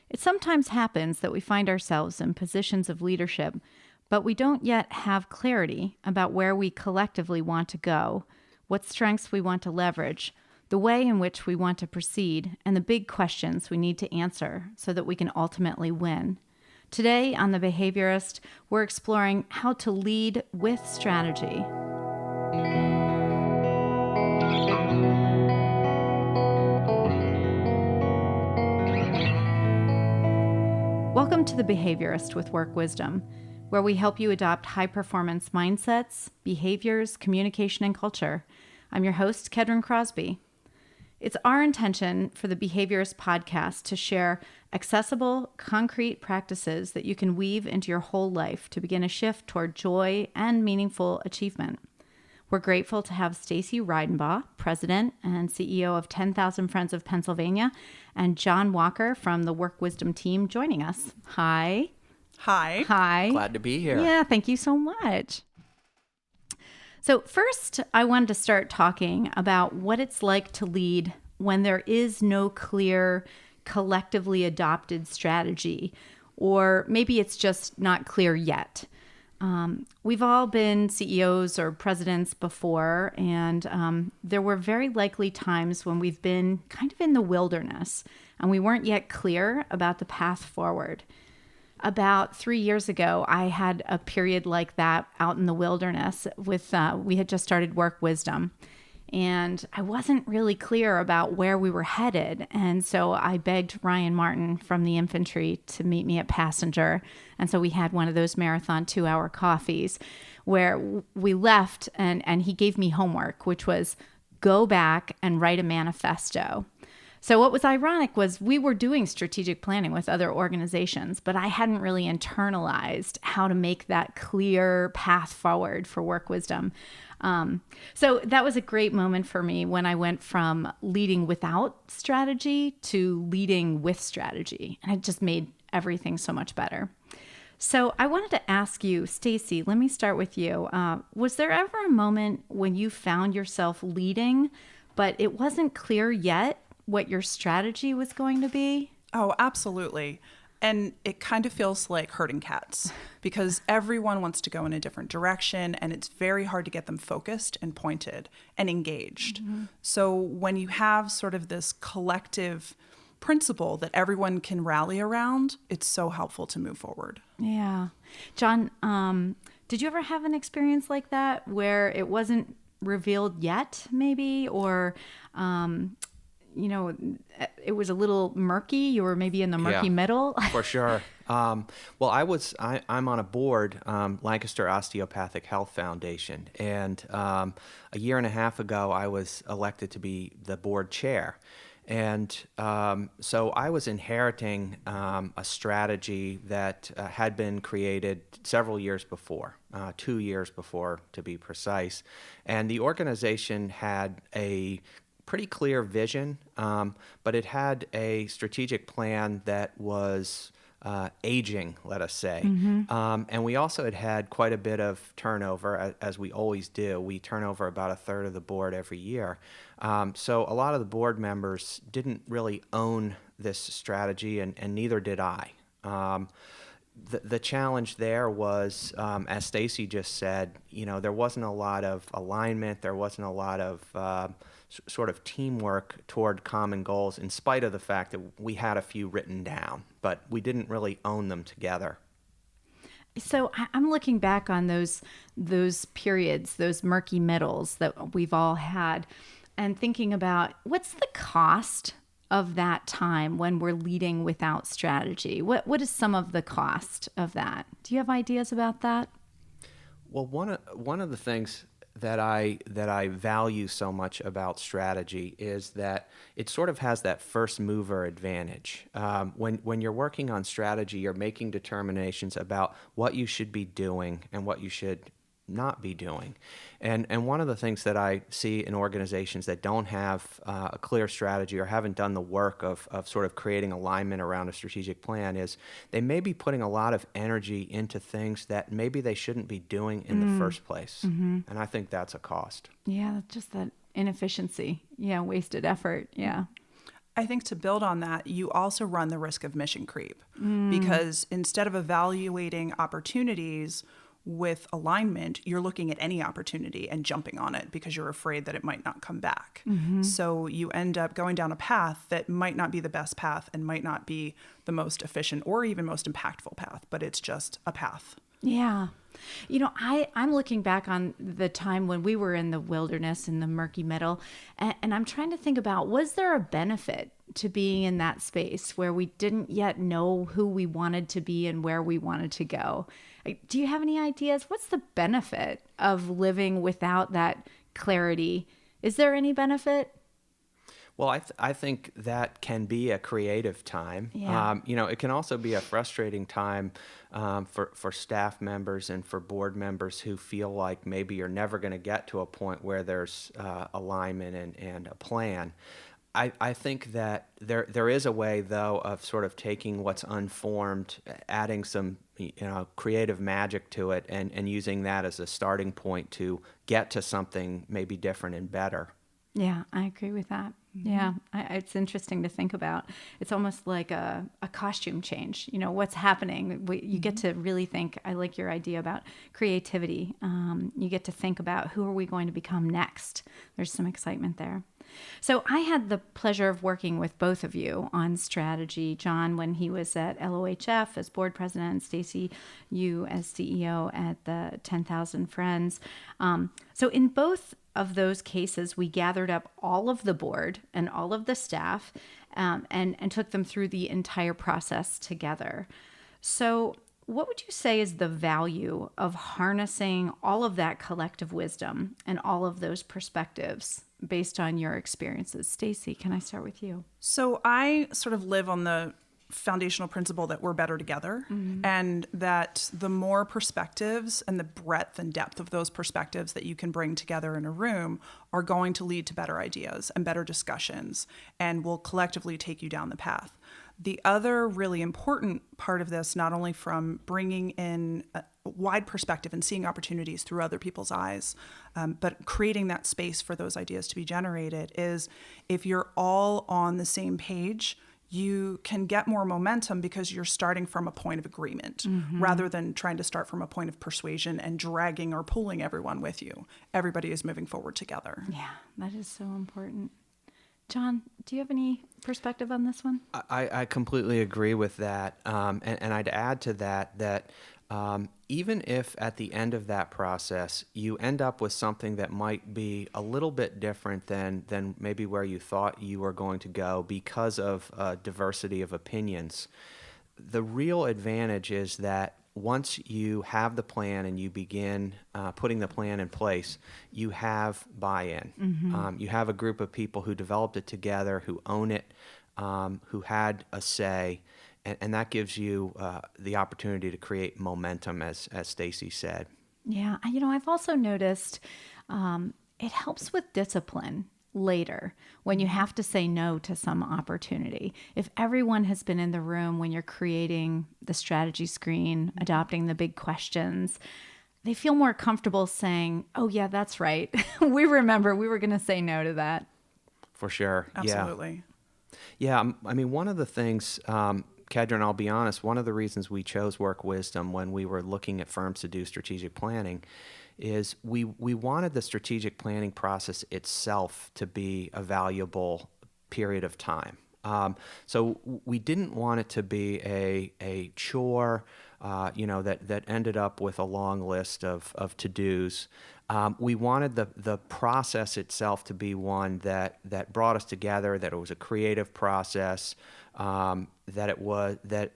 It sometimes happens that we find ourselves in positions of leadership, but we don't yet have clarity about where we collectively want to go, what strengths we want to leverage, the way in which we want to proceed, and the big questions we need to answer so that we can ultimately win. Today on The Behaviorist, we're exploring how to lead with strategy. Welcome to The Behaviorist with Work Wisdom, where we help you adopt high-performance mindsets, behaviors, communication, and culture. I'm your host, Kedron Crosby. It's our intention for the Behaviorist podcast to share accessible, concrete practices that you can weave into your whole life to begin a shift toward joy and meaningful achievement. We're grateful to have Stacy Reidenbaugh, President and CEO of 10,000 Friends of Pennsylvania, and John Walker from the Work Wisdom team joining us. Hi. Hi. Hi. Glad to be here. Yeah, thank you so much. So first, I wanted to start talking about what it's like to lead when there is no clear, collectively adopted strategy, or maybe it's just not clear yet. We've all been CEOs or presidents before, and there were very likely times when we've been kind of in the wilderness and we weren't yet clear about the path forward. About 3 years ago, I had a period like that out in the wilderness with, we had just started Work Wisdom. And I wasn't really clear about where we were headed. And so I begged Ryan Martin from the infantry to meet me at Passenger. And so we had one of those marathon 2-hour coffees where we left and he gave me homework, which was go back and write a manifesto. So what was ironic was we were doing strategic planning with other organizations, but I hadn't really internalized how to make that clear path forward for Work Wisdom. So that was a great moment for me when I went from leading without strategy to leading with strategy. And it just made everything so much better. So I wanted to ask you, Stacy, let me start with you. Was there ever a moment when you found yourself leading, but it wasn't clear yet what your strategy was going to be? Oh, absolutely. And it kind of feels like herding cats because everyone wants to go in a different direction and it's very hard to get them focused and pointed and engaged. Mm-hmm. So when you have sort of this collective principle that everyone can rally around, it's so helpful to move forward. Yeah. John, did you ever have an experience like that where it wasn't revealed yet, maybe, or it was a little murky? You were maybe in the murky middle? For sure. Well, I'm on a board, Lancaster Osteopathic Health Foundation. And a year and a half ago, I was elected to be the board chair. And so I was inheriting a strategy that had been created several years before, 2 years before to be precise. And the organization had a pretty clear vision, but it had a strategic plan that was aging, let us say. Mm-hmm. And we also had quite a bit of turnover, as we always do. We turn over about a third of the board every year. So a lot of the board members didn't really own this strategy, and neither did I. The challenge there was, as Stacy just said, there wasn't a lot of alignment. There wasn't a lot of sort of teamwork toward common goals, in spite of the fact that we had a few written down, but we didn't really own them together. So I'm looking back on those periods, those murky middles that we've all had, and thinking about what's the cost of that time when we're leading without strategy? What is some of the cost of that? Do you have ideas about that? Well, one of the things that I value so much about strategy is that it sort of has that first mover advantage. When you're working on strategy, you're making determinations about what you should be doing and what you should not be doing. And one of the things that I see in organizations that don't have a clear strategy or haven't done the work of sort of creating alignment around a strategic plan is they may be putting a lot of energy into things that maybe they shouldn't be doing in the first place. Mm-hmm. And I think that's a cost. Yeah, just that inefficiency. Yeah, wasted effort. Yeah. I think to build on that, you also run the risk of mission creep because instead of evaluating opportunities with alignment, you're looking at any opportunity and jumping on it because you're afraid that it might not come back. So you end up going down a path that might not be the best path and might not be the most efficient or even most impactful path, but it's just a path. Yeah. You know, I'm looking back on the time when we were in the wilderness in the murky middle, and I'm trying to think about, was there a benefit to being in that space where we didn't yet know who we wanted to be and where we wanted to go? Do you have any ideas? What's the benefit of living without that clarity? Is there any benefit? Well, I think that can be a creative time. Yeah. It can also be a frustrating time for staff members and for board members who feel like maybe you're never going to get to a point where there's alignment and a plan. I think that there is a way, though, of sort of taking what's unformed, adding some creative magic to it, and using that as a starting point to get to something maybe different and better. Yeah, I agree with that. Yeah, it's interesting to think about. It's almost like a costume change. You know, what's happening? You get to really think. I like your idea about creativity. You get to think about who are we going to become next. There's some excitement there. So I had the pleasure of working with both of you on strategy. John, when he was at LOHF as board president, and Stacy, you as CEO at the 10,000 Friends. So in both of those cases, we gathered up all of the board and all of the staff and took them through the entire process together. So what would you say is the value of harnessing all of that collective wisdom and all of those perspectives based on your experiences? Stacy, can I start with you? So I sort of live on the foundational principle that we're better together, and that the more perspectives and the breadth and depth of those perspectives that you can bring together in a room are going to lead to better ideas and better discussions and will collectively take you down the path. The other really important part of this, not only from bringing in a wide perspective and seeing opportunities through other people's eyes, but creating that space for those ideas to be generated, is if you're all on the same page, you can get more momentum because you're starting from a point of agreement rather than trying to start from a point of persuasion and dragging or pulling everyone with you. Everybody is moving forward together. Yeah, that is so important. John, do you have any perspective on this one? I completely agree with that. And I'd add to that even if at the end of that process you end up with something that might be a little bit different than maybe where you thought you were going to go because of diversity of opinions, the real advantage is that once you have the plan and you begin putting the plan in place, you have buy-in. You have a group of people who developed it together, who own it, who had a say, and that gives you the opportunity to create momentum, as Stacy said. Yeah, I've also noticed it helps with discipline later when you have to say no to some opportunity. If everyone has been in the room when you're creating the strategy screen, adopting the big questions, they feel more comfortable saying, oh yeah, that's right. We remember we were going to say no to that. For sure. Absolutely. Yeah. I mean, one of the things, Kedron, I'll be honest, one of the reasons we chose Work Wisdom when we were looking at firms to do strategic planning is we wanted the strategic planning process itself to be a valuable period of time. So we didn't want it to be a chore, that ended up with a long list of to-dos. We wanted the process itself to be one that brought us together, that it was a creative process, that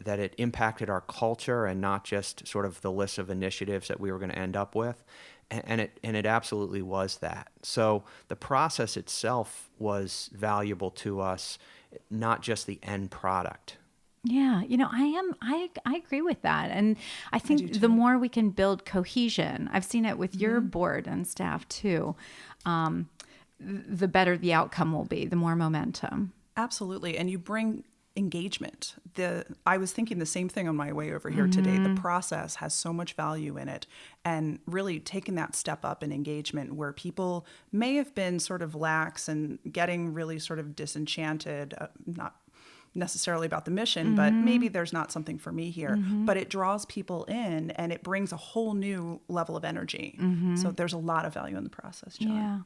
it impacted our culture and not just sort of the list of initiatives that we were going to end up with. And it absolutely was that. So the process itself was valuable to us, not just the end product. Yeah, I agree with that. And I think the more we can build cohesion, I've seen it with your board and staff too, the better the outcome will be, the more momentum. Absolutely. And you bring engagement. I was thinking the same thing on my way over here today. The process has so much value in it, and really taking that step up in engagement where people may have been sort of lax and getting really sort of disenchanted, not necessarily about the mission, but maybe there's not something for me here, but it draws people in and it brings a whole new level of energy. So there's a lot of value in the process, John. Yeah.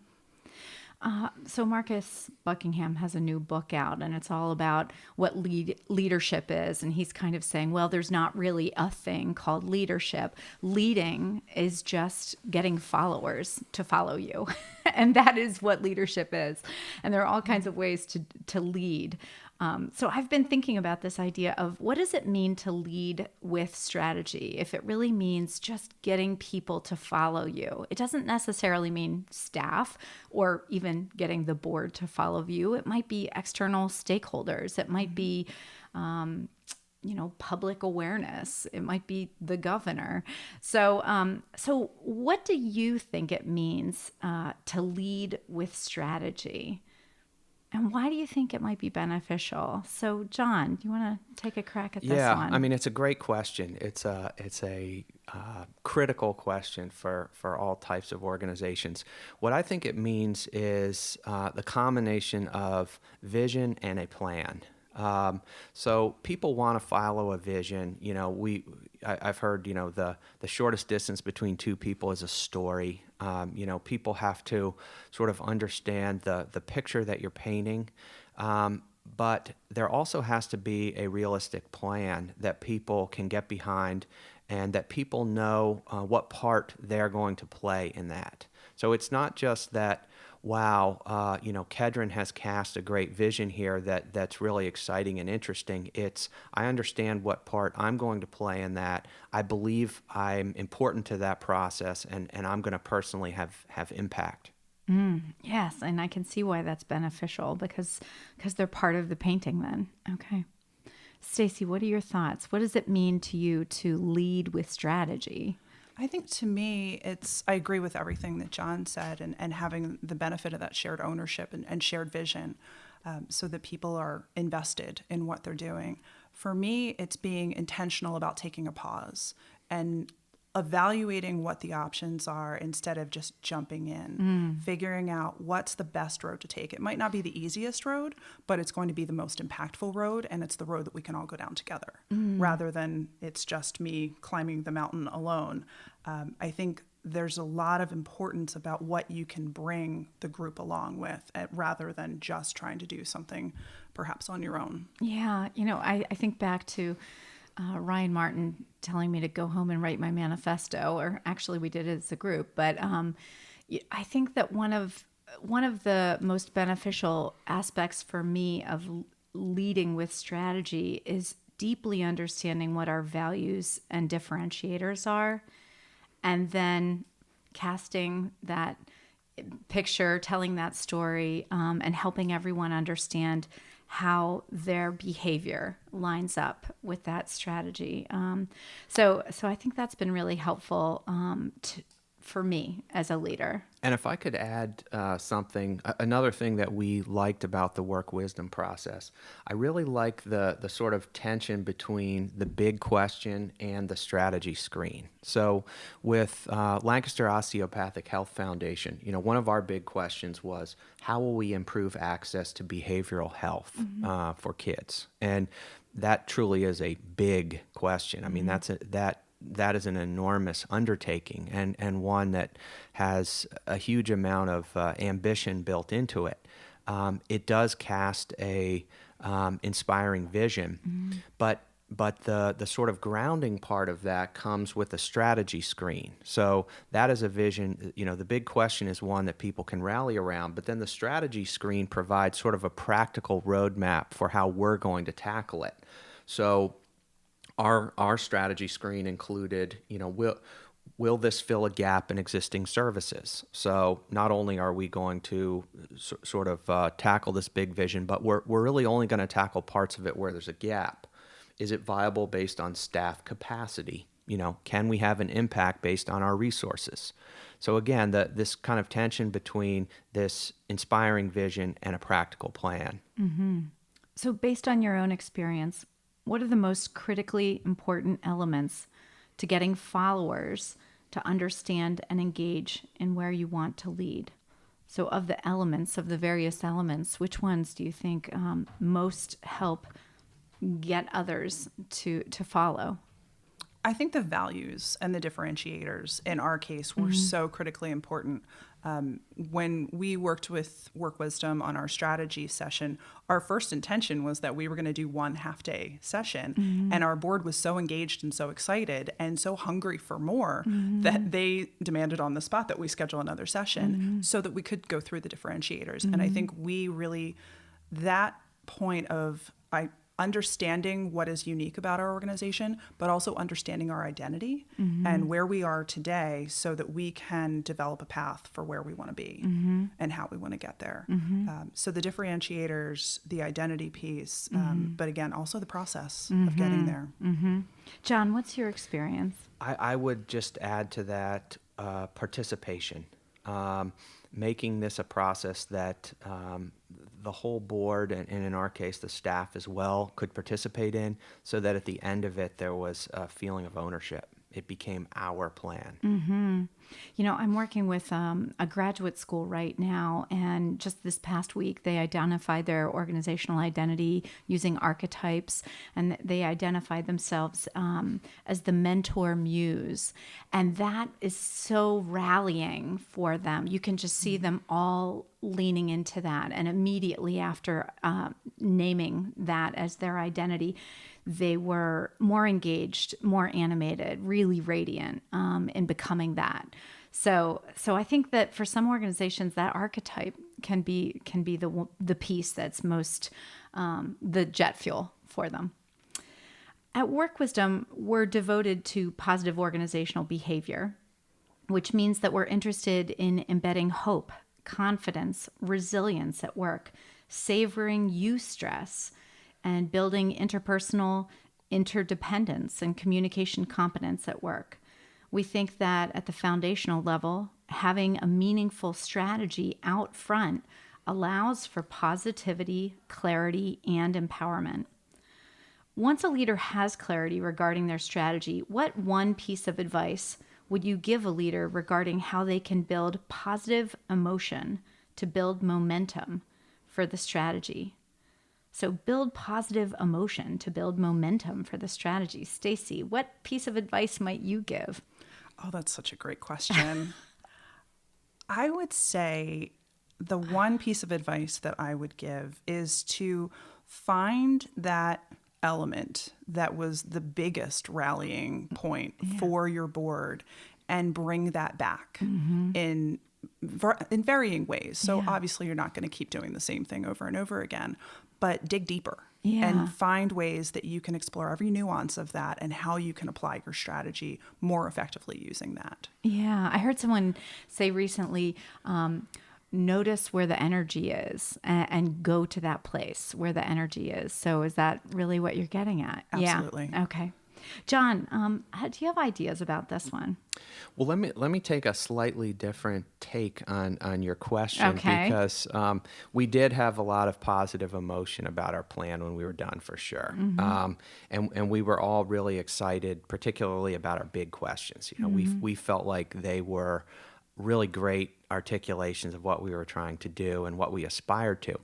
So Marcus Buckingham has a new book out, and it's all about what leadership is. And he's kind of saying, well, there's not really a thing called leadership. Leading is just getting followers to follow you. And that is what leadership is. And there are all kinds of ways to lead. So I've been thinking about this idea of what does it mean to lead with strategy? If it really means just getting people to follow you, it doesn't necessarily mean staff or even getting the board to follow you. It might be external stakeholders. It might be, public awareness. It might be the governor. So what do you think it means to lead with strategy? And why do you think it might be beneficial? So, John, do you want to take a crack at this one? Yeah, I mean, it's a great question. It's a critical question for all types of organizations. What I think it means is the combination of vision and a plan. So people want to follow a vision. I've heard, the shortest distance between two people is a story. People have to sort of understand the picture that you're painting. But there also has to be a realistic plan that people can get behind and that people know what part they're going to play in that. So it's not just that, wow, Kedron has cast a great vision here that's really exciting and interesting. It's, I understand what part I'm going to play in that. I believe I'm important to that process, and I'm going to personally have impact. Yes, and I can see why that's beneficial because they're part of the painting then. Okay. Stacy, what are your thoughts? What does it mean to you to lead with strategy? I think to me, I agree with everything that John said and having the benefit of that shared ownership and shared vision so that people are invested in what they're doing. For me, it's being intentional about taking a pause and evaluating what the options are instead of just jumping in, figuring out what's the best road to take. It might not be the easiest road, but it's going to be the most impactful road, and it's the road that we can all go down together rather than it's just me climbing the mountain alone. I think there's a lot of importance about what you can bring the group along with rather than just trying to do something perhaps on your own. Yeah, I think back to Ryan Martin telling me to go home and write my manifesto, or actually we did it as a group. But I think that one of the most beneficial aspects for me of leading with strategy is deeply understanding what our values and differentiators are, and then casting that picture, telling that story, and helping everyone understand how their behavior lines up with that strategy. So I think that's been really helpful for me as a leader. And if I could add something, another thing that we liked about the work wisdom process, I really like the sort of tension between the big question and the strategy screen. So with Lancaster Osteopathic Health Foundation, one of our big questions was, how will we improve access to behavioral health for kids? And that truly is a big question. I mean, that is an enormous undertaking and one that has a huge amount of ambition built into it. It does cast a inspiring vision, but the sort of grounding part of that comes with a strategy screen. So that is a vision. The big question is one that people can rally around, but then the strategy screen provides sort of a practical roadmap for how we're going to tackle it. So our strategy screen included, will this fill a gap in existing services? So not only are we going to sort of tackle this big vision, but we're really only going to tackle parts of it where there's a gap. Is it viable based on staff capacity? Can we have an impact based on our resources? So again, this kind of tension between this inspiring vision and a practical plan. So, based on your own experience, what are the most critically important elements to getting followers to understand and engage in where you want to lead? So, of the elements, of the various elements, which ones do you think most help get others to follow? I think the values and the differentiators in our case were so critically important. When we worked with Work Wisdom on our strategy session, our first intention was that we were going to do one half-day session, and our board was so engaged and so excited and so hungry for more that they demanded on the spot that we schedule another session so that we could go through the differentiators. And I think we really, that point of understanding what is unique about our organization, but also understanding our identity and where we are today so that we can develop a path for where we want to be and how we want to get there. So the differentiators, the identity piece, but again, also the process of getting there. John, what's your experience? I would just add to that participation, making this a process that the whole board, and in our case, the staff as well, could participate in, so that at the end of it, there was a feeling of ownership. It became our plan. You know, I'm working with a graduate school right now, and just this past week, they identified their organizational identity using archetypes, and they identified themselves as the mentor muse. And that is so rallying for them. You can just see them all leaning into that. And immediately after naming that as their identity, they were more engaged, more animated, really radiant in becoming that. So I think that for some organizations, that archetype can be the piece that's most the jet fuel for them. At Work Wisdom, we're devoted to positive organizational behavior, which means that we're interested in embedding hope, confidence, resilience at work, savoring eustress, and building interpersonal interdependence and communication competence at work. We think that at the foundational level, having a meaningful strategy out front allows for positivity, clarity, and empowerment. Once a leader has clarity regarding their strategy, what one piece of advice would you give a leader regarding how they can build positive emotion to build momentum for the strategy? So build positive emotion to build momentum for the strategy. Stacy, what piece of advice might you give? Oh, that's such a great question. I would say the one piece of advice that I would give is to find that element that was the biggest rallying point for your board and bring that back in varying ways. So obviously you're not going to keep doing the same thing over and over again, but dig deeper and find ways that you can explore every nuance of that and how you can apply your strategy more effectively using that. Yeah, I heard someone say recently, notice where the energy is and go to that place where the energy is. So is that really what you're getting at? Absolutely. Yeah. Okay. John, do you have ideas about this one? Well, let me take a slightly different take on your question, Okay. because we did have a lot of positive emotion about our plan when we were done, for sure, and we were all really excited, particularly about our big questions. You know, we felt like they were really great articulations of what we were trying to do and what we aspired to.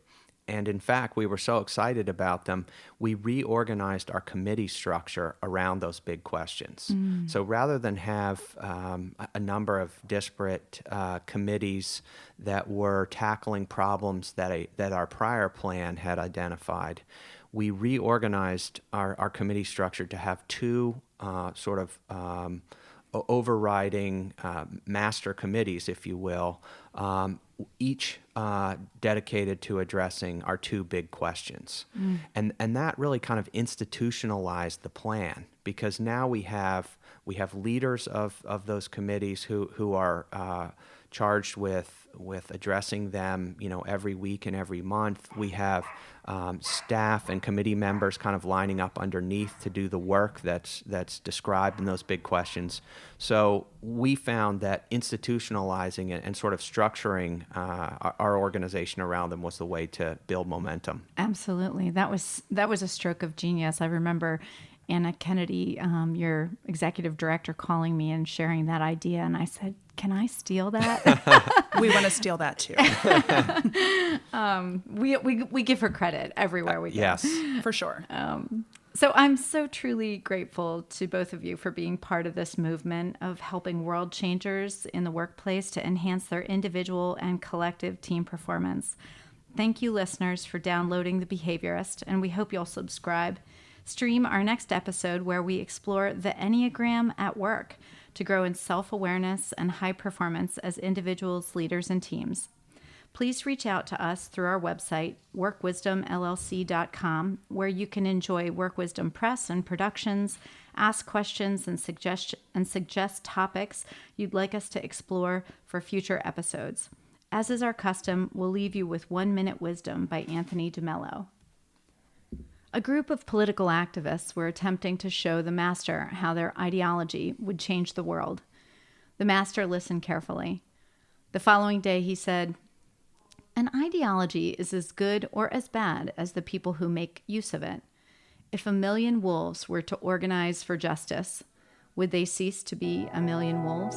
And in fact, we were so excited about them, we reorganized our committee structure around those big questions. So rather than have a number of disparate committees that were tackling problems that our prior plan had identified, we reorganized our committee structure to have two overriding master committees, if you will, each dedicated to addressing our two big questions. And that really kind of institutionalized the plan, because now we have leaders of those committees who are charged with addressing them, every week and every month. We have staff and committee members kind of lining up underneath to do the work that's described in those big questions. So we found that institutionalizing and sort of structuring our organization around them was the way to build momentum. Absolutely. That was a stroke of genius. I remember Anna Kennedy, your executive director, calling me and sharing that idea. And I said, can I steal that? We want to steal that too. We give her credit everywhere we go. Yes. For sure. So I'm so truly grateful to both of you for being part of this movement of helping world changers in the workplace to enhance their individual and collective team performance. Thank you, listeners, for downloading The Behaviorist, and we hope you'll subscribe. Stream our next episode where we explore the Enneagram at work to grow in self-awareness and high performance as individuals, leaders, and teams. Please reach out to us through our website, workwisdomllc.com, where you can enjoy Work Wisdom Press and productions, ask questions, and suggest topics you'd like us to explore for future episodes. As is our custom, we'll leave you with 1 Minute Wisdom by Anthony DeMello. A group of political activists were attempting to show the master how their ideology would change the world. The master listened carefully. The following day he said, "An ideology is as good or as bad as the people who make use of it. If 1 million wolves were to organize for justice, would they cease to be 1 million wolves?"